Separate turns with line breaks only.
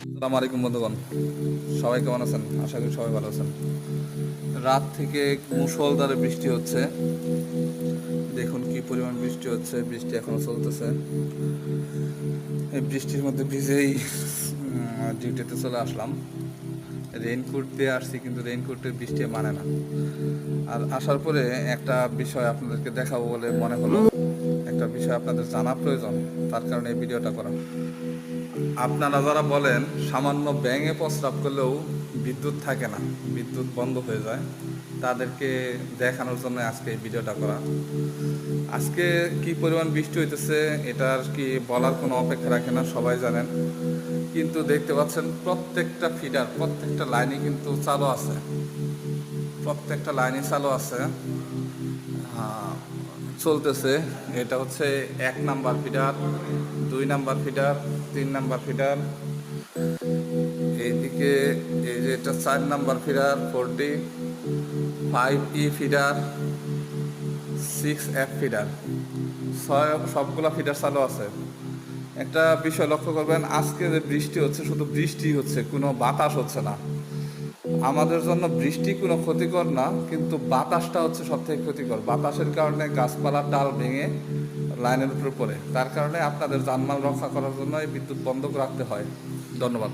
আসসালামু আলাইকুম বন্ধুগণ, সবাই কেমন আছেন? আশা করি সবাই ভালো আছেন। রাত থেকে মুষলধারে বৃষ্টি হচ্ছে। দেখুন কি পরিমাণ বৃষ্টি হচ্ছে, বৃষ্টি এখনো চলতেছে। এই বৃষ্টির মধ্যে ভিজেই ডিউটিতে চলে আসলাম। রেইনকোট দিয়ে আসছি, কিন্তু রেইনকোটের বৃষ্টি মানে না। আর আসার পরে একটা বিষয় আপনাদেরকে দেখাবো বলে মনে হলো, একটা বিষয় আপনাদের জানা প্রয়োজন, তার কারণে এই ভিডিওটা করা। আপনারা যারা বলেন সামান্য ব্যাঙে প্রস্রাব করলেও বিদ্যুৎ থাকে না, বিদ্যুৎ বন্ধ হয়ে যায়, তাদেরকে দেখানোর জন্য আজকে এই ভিডিওটা করা। আজকে কি পরিমাণ বৃষ্টি হইতেছে এটার কি বলার কোনো অপেক্ষা রাখে না, সবাই জানেন। কিন্তু দেখতে পাচ্ছেন প্রত্যেকটা ফিডার, প্রত্যেকটা লাইনই কিন্তু চালু আছে, প্রত্যেকটা লাইনই চালু আছে, চলতেছে। এটা হচ্ছে 1 number feeder, 2 number feeder, 3 number feeder, এইদিকে এই যে এটা 4 number feeder 40, 5E feeder, 6F feeder, সবগুলা ফিডার চালু আছে। একটা বিষয় লক্ষ্য করবেন, আজকে যে বৃষ্টি হচ্ছে শুধু বৃষ্টি হচ্ছে, কোনো বাতাস হচ্ছে না। আমাদের জন্য বৃষ্টি কোনো ক্ষতিকর না, কিন্তু বাতাসটা হচ্ছে সব থেকে ক্ষতিকর। বাতাসের কারণে গাছপালার ডাল ভেঙে লাইনের উপরে পড়ে, তার কারণে আপনাদের জানমাল রক্ষা করার জন্য এই বিদ্যুৎ বন্ধ রাখতে হয়। ধন্যবাদ।